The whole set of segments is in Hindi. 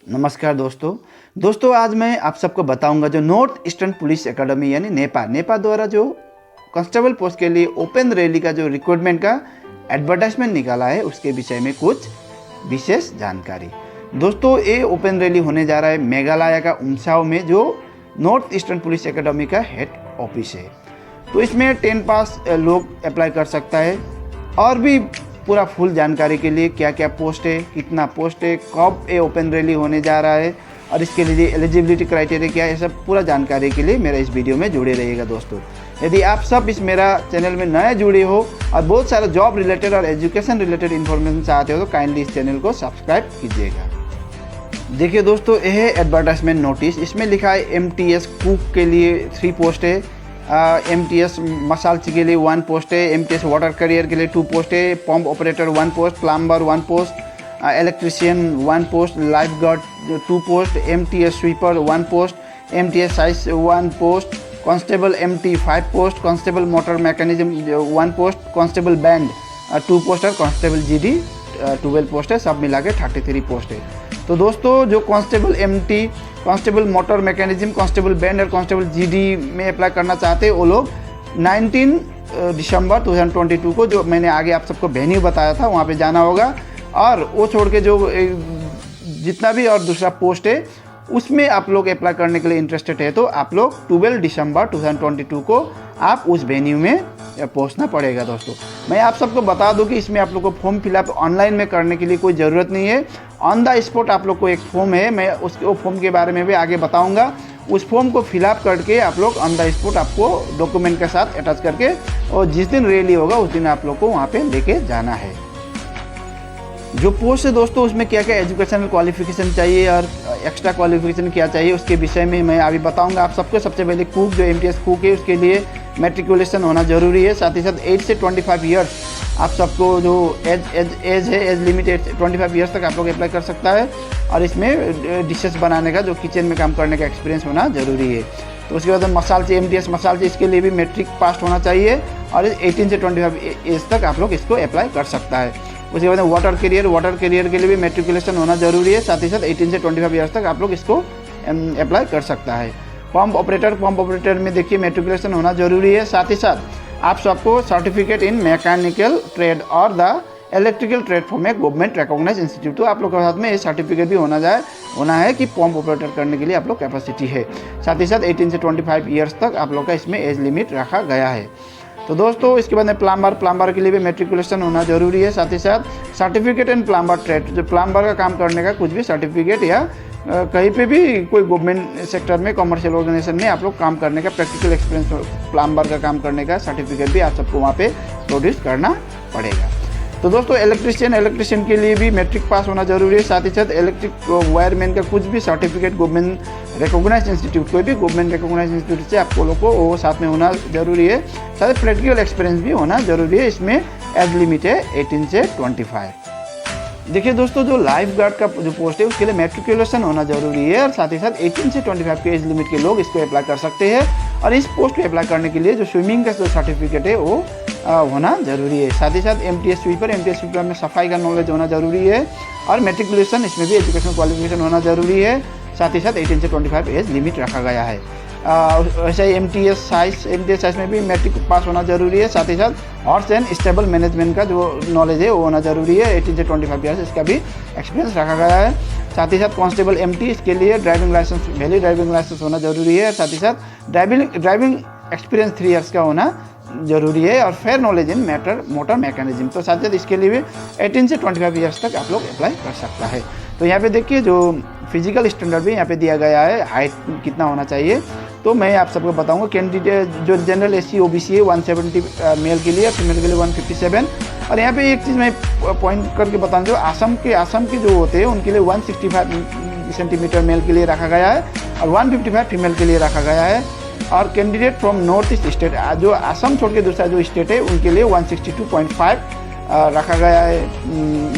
नमस्कार दोस्तों आज मैं आप सबको बताऊंगा जो नॉर्थ ईस्टर्न पुलिस एकेडमी यानी नेपा द्वारा जो कांस्टेबल पोस्ट के लिए ओपन रैली का जो रिक्रूटमेंट का एडवर्टाइजमेंट निकाला है उसके विषय में कुछ विशेष जानकारी। दोस्तों ये ओपन रैली होने जा रहा है मेघालय का उमसाव में जो नॉर्थ ईस्टर्न पुलिस एकेडमी का हेड ऑफिस है। तो इसमें 10 पास लोग अप्लाई कर सकता है और भी पूरा फुल जानकारी के लिए क्या क्या पोस्ट है, कितना पोस्ट है, कब ये ओपन रैली होने जा रहा है और इसके लिए एलिजिबिलिटी क्राइटेरिया क्या है, सब पूरा जानकारी के लिए मेरा इस वीडियो में जुड़े रहिएगा। दोस्तों यदि आप सब इस मेरा चैनल में नए जुड़े हो और बहुत सारा जॉब रिलेटेड और एजुकेशन रिलेटेड इन्फॉर्मेशन चाहते हो तो काइंडली इस चैनल को सब्सक्राइब कीजिएगा। देखिए दोस्तों यह है एडवर्टाइजमेंट नोटिस। इसमें लिखा है MTS कुक के लिए 3 पोस्ट है, MTS मसालची के लिए 1 पोस्ट है, MTS वाटर करियर के लिए 2 पोस्ट है, pump operator 1 post, plumber 1 post, electrician 1 post, life guard 2 post, MTS sweeper 1 post, MTS size 1 post, constable MT 5 post, constable motor mechanism 1 post, constable band 2 post और कांस्टेबल GD 12 पोस्ट है। सब मिला के 33 पोस्ट है। तो दोस्तों जो constable MT, constable motor mechanism, constable band और कांस्टेबल GD में अप्लाई करना चाहते हैं वो लोग 19 दिसंबर 2022 को, जो मैंने आगे आप सबको वेन्यू बताया था, वहाँ पे जाना होगा। और वो छोड़ के जो जितना भी और दूसरा पोस्ट है उसमें आप लोग अप्लाई करने के लिए इंटरेस्टेड है तो आप लोग 12 दिसंबर 2022 को आप उस वेन्यू में पहुंचना पड़ेगा। दोस्तों मैं आप सबको बता दूं कि इसमें आप लोग को फॉर्म फिलअप ऑनलाइन में करने के लिए कोई ज़रूरत नहीं है। ऑन द स्पॉट आप लोग को एक फॉर्म है, मैं वो फॉर्म के बारे में भी आगे बताऊंगा। उस फॉर्म को फिलअप करके आप लोग ऑन द स्पॉट आपको डॉक्यूमेंट के साथ अटैच करके और जिस दिन रैली होगा उस दिन आप लोग को वहाँ पर लेके जाना है। जो पोस्ट है दोस्तों उसमें क्या क्या एजुकेशनल क्वालिफिकेशन चाहिए और एक्स्ट्रा क्वालिफिकेशन क्या चाहिए उसके विषय में मैं अभी बताऊंगा आप सबको। सबसे पहले कुक जो MTS कुक है उसके लिए मैट्रिकुलेशन होना ज़रूरी है। साथ ही साथ 8 से 25 ईयर्स आप सबको जो एज है, एज लिमिट 25 ईयर्स तक आप लोग अप्लाई कर सकता है। और इसमें डिशेस बनाने का, जो किचन में काम करने का एक्सपीरियंस होना ज़रूरी है। तो उसके बाद मसालची MTS मसालची, इसके लिए भी मैट्रिक पास होना चाहिए और 18 से 25 एज तक आप लोग इसको अप्लाई कर सकता है। उसके बाद वाटर करियर के लिए भी मैट्रिकुलेशन होना ज़रूरी है। साथ ही साथ 18 से 25 ईयर्स तक आप लोग इसको अप्लाई कर सकता है। पंप ऑपरेटर में देखिए मैट्रिकुलेशन होना ज़रूरी है। साथ ही साथ आप सबको सर्टिफिकेट इन मैकेनिकल ट्रेड और the electrical trade from a government recognised institute. तो आप लोग के साथ में ये सर्टिफिकेट भी होना है कि पंप ऑपरेटर करने के लिए आप लोग कैपेसिटी है। साथ ही साथ 18 से 25 ईयर्स तक आप लोग का इसमें एज लिमिट रखा गया है। तो दोस्तों इसके बाद में प्लम्बर के लिए भी मैट्रिकुलेशन होना ज़रूरी है। साथ ही साथ सर्टिफिकेट इन प्लम्बर ट्रेड, जो प्लम्बर का काम करने का कुछ भी सर्टिफिकेट या कहीं पे भी कोई गवर्नमेंट सेक्टर में, कमर्शियल ऑर्गेनाइजेशन में आप लोग काम करने का प्रैक्टिकल एक्सपीरियंस, प्लम्बर का काम करने का सर्टिफिकेट भी आप सबको वहाँ पे प्रोड्यूस करना पड़ेगा। तो दोस्तों इलेक्ट्रिशियन के लिए भी मैट्रिक पास होना जरूरी है। साथ ही साथ इलेक्ट्रिक वायरमैन का कुछ भी सर्टिफिकेट गवर्नमेंट रिकॉग्नाइज्ड इंस्टीट्यूट, कोई भी गवर्नमेंट रिकॉग्नाइज्ड इंस्टीट्यूट से आप लोगों को वो साथ में होना जरूरी है। साथ ही प्रैक्टिकल एक्सपीरियंस भी होना जरूरी है। इसमें एज लिमिट है 18 से 25। देखिए दोस्तों जो लाइफ गार्ड का जो पोस्ट है उसके लिए मैट्रिकुलेशन होना जरूरी है और साथ ही साथ 18 से 25 के एज लिमिट के लोग इसको अप्लाई कर सकते हैं। और इस पोस्ट को अप्लाई करने के लिए जो स्विमिंग का जो सर्टिफिकेट है वो होना जरूरी है। साथ ही साथ MTS स्वीपर में सफाई का नॉलेज होना जरूरी है और मैट्रिकुलेशन, इसमें भी एजुकेशन क्वालिफिकेशन होना जरूरी है। साथ ही साथ 18 से 25 एज लिमिट रखा गया है। वैसे ही MTS साइज में भी मैट्रिक पास होना जरूरी है। साथ ही साथ हॉर्स एंड स्टेबल मैनेजमेंट का जो नॉलेज है वो होना जरूरी है। 18 से 25 ईयर्स इसका भी एक्सपीरियंस रखा गया है। साथ ही साथ कांस्टेबल MT, इसके लिए driving licence, valid driving licence होना जरूरी है। साथ ही साथ ड्राइविंग एक्सपीरियंस 3 ईयर्स का होना जरूरी है और fair knowledge in motor mechanism. तो साथ ही इसके लिए भी 18 से 25 ईयर्स तक आप लोग अप्लाई कर सकता है। तो यहाँ पे देखिए जो फिजिकल स्टैंडर्ड भी यहाँ पे दिया गया है, हाइट कितना होना चाहिए। तो मैं आप सबको बताऊंगा। कैंडिडेट जो जनरल SC OBC है 170 मेल के लिए, फीमेल के लिए 157। और यहाँ पे एक चीज़ मैं पॉइंट करके बताऊँ, जो आसम के जो होते हैं उनके लिए 165 सेंटीमीटर मेल के लिए रखा गया है और 155 फीमेल के लिए रखा गया है। और candidate from north east state, जो असम छोड़ के दूसरा जो स्टेट है उनके लिए 162.5 रखा गया है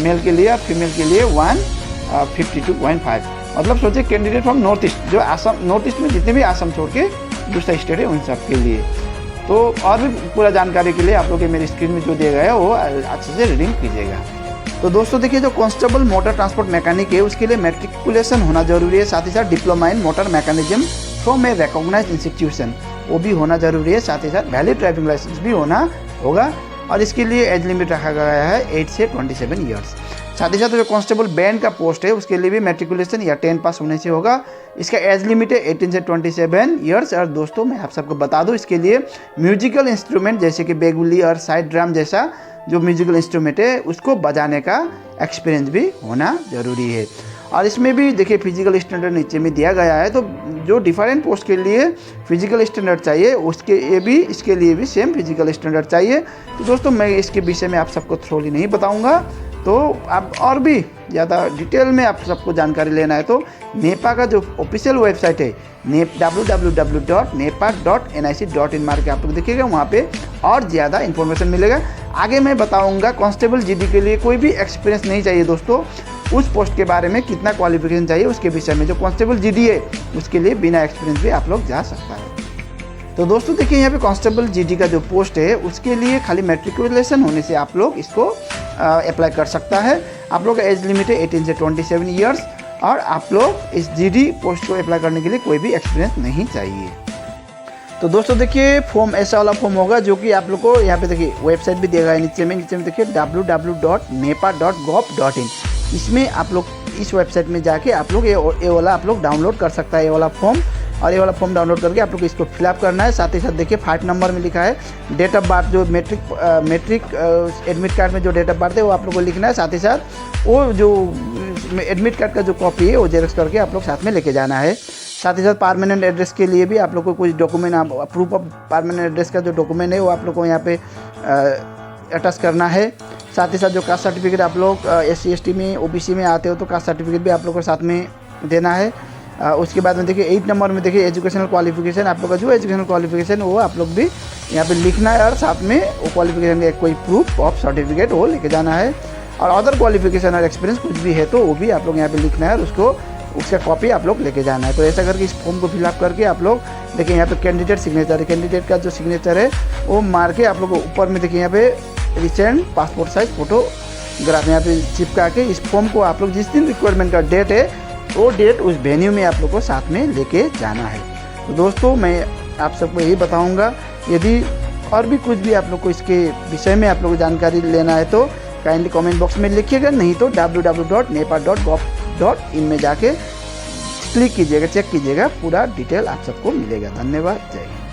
मेल के लिए और फीमेल के लिए 152.5। मतलब सोचिए कैंडिडेट फ्रॉम नॉर्थ ईस्ट, जो असम नॉर्थ ईस्ट में जितने भी असम छोड़ के दूसरा स्टेट है उन सब के लिए। तो और भी पूरा जानकारी के लिए आप लोग मेरी स्क्रीन में जो दिया गया है वो अच्छे से रीडिंग कीजिएगा। तो दोस्तों देखिए, जो कांस्टेबल मोटर ट्रांसपोर्ट मैकेनिक है उसके लिए मैट्रिकुलेशन होना जरूरी है, साथ ही साथ diploma in motor mechanism from a recognised institution वो भी होना जरूरी है, साथ ही साथ वैलिड ड्राइविंग लाइसेंस भी होना होगा। और इसके लिए एज लिमिट रखा गया है 8 से 27 ईयर्स। साथ ही साथ जो कांस्टेबल बैंड का पोस्ट है उसके लिए भी मैट्रिकुलेशन या 10 पास होने से होगा। इसका एज लिमिट है 18 से 27 ईयर्स। और दोस्तों मैं आप सबको बता दूं, इसके लिए म्यूजिकल इंस्ट्रूमेंट जैसे कि बेगुली और साइड ड्रम जैसा जो म्यूजिकल इंस्ट्रूमेंट है उसको बजाने का एक्सपीरियंस भी होना ज़रूरी है। और इसमें भी देखिए फिजिकल स्टैंडर्ड नीचे में दिया गया है, तो जो डिफरेंट पोस्ट के लिए फिजिकल स्टैंडर्ड चाहिए इसके लिए भी सेम फिजिकल स्टैंडर्ड चाहिए। तो दोस्तों मैं इसके विषय में आप सबको थ्रोली नहीं बताऊंगा, तो आप और भी ज़्यादा डिटेल में आप सबको जानकारी लेना है तो नेपा का जो ऑफिशियल वेबसाइट है www.nepa.nic.in मार के आप लोग देखिएगा, वहाँ पे और ज़्यादा इन्फॉर्मेशन मिलेगा। आगे मैं बताऊंगा कांस्टेबल जीडी के लिए कोई भी एक्सपीरियंस नहीं चाहिए दोस्तों, उस पोस्ट के बारे में कितना क्वालिफिकेशन चाहिए उसके विषय में। जो कांस्टेबल जीडी है उसके लिए बिना एक्सपीरियंस भी आप लोग जा सकता है। तो दोस्तों देखिए, यहाँ पे कांस्टेबल जीडी का जो पोस्ट है उसके लिए खाली मैट्रिकुलेशन होने से आप लोग इसको अप्लाई कर सकता है। आप लोग का एज लिमिट है 18 से 27 ईयर्स और आप लोग इस जीडी पोस्ट को अप्लाई करने के लिए कोई भी एक्सपीरियंस नहीं चाहिए। तो दोस्तों देखिए, फॉर्म ऐसा वाला फॉर्म होगा जो कि आप लोग को यहाँ पे देखिए वेबसाइट भी दिया गया है नीचे में देखिए www.nepa.gov.in। इसमें आप लोग इस वेबसाइट में जाके आप लोग ये वाला आप लोग डाउनलोड कर सकता है, ये वाला फॉर्म। और ये वाला फॉर्म डाउनलोड करके आप लोग इसको फिलअप करना है। साथ ही साथ देखिए 5 नंबर में लिखा है डेट ऑफ बर्थ, जो मैट्रिक एडमिट कार्ड में जो डेट ऑफ बर्थ है वो आप लोग को लिखना है। साथ ही साथ वो जो एडमिट कार्ड का जो कॉपी है वो जेरॉक्स करके आप लोग साथ में लेके जाना है। साथ ही साथ परमानेंट एड्रेस के लिए भी आप लोग को कुछ document, proof of permanent address का जो डॉक्यूमेंट है वो आप लोग को यहाँ पे अटैच करना है। साथ ही साथ जो कास्ट सर्टिफिकेट आप लोग SC ST में OBC में आते हो तो कास्ट सर्टिफिकेट भी आप लोग को साथ में देना है। उसके बाद में देखिए 8 नंबर में देखिए एजुकेशनल क्वालिफिकेशन, आप लोग का जो एजुकेशनल क्वालिफिकेशन वो आप लोग भी यहाँ पे लिखना है और साथ में वो क्वालिफिकेशन का कोई प्रूफ ऑफ सर्टिफिकेट वो लेके जाना है। और अदर क्वालिफिकेशन और एक्सपीरियंस कुछ भी है तो वो भी आप लोग यहाँ पे लिखना है और उसका कॉपी आप लोग लेके जाना है। तो ऐसा करके इस फॉर्म को फिलअप करके आप लोग देखिए यहाँ पे कैंडिडेट सिग्नेचर है, कैंडिडेट का जो सिग्नेचर है वो मार के आप लोग ऊपर में देखिए यहाँ पे रिसेंट पासपोर्ट साइज फोटोग्राफ यहाँ पे चिपका के इस फॉर्म को आप लोग जिस दिन रिक्वायरमेंट का डेट है वो डेट उस वेन्यू में आप लोग को साथ में लेके जाना है। तो दोस्तों मैं आप सबको यही बताऊंगा, यदि और भी कुछ भी आप लोग को इसके विषय में आप लोग को जानकारी लेना है तो काइंडली कमेंट बॉक्स में लिखिएगा, नहीं तो www.nepa.gov.in में जाके क्लिक कीजिएगा, चेक कीजिएगा, पूरा डिटेल आप सबको मिलेगा। धन्यवाद, जय हिंद।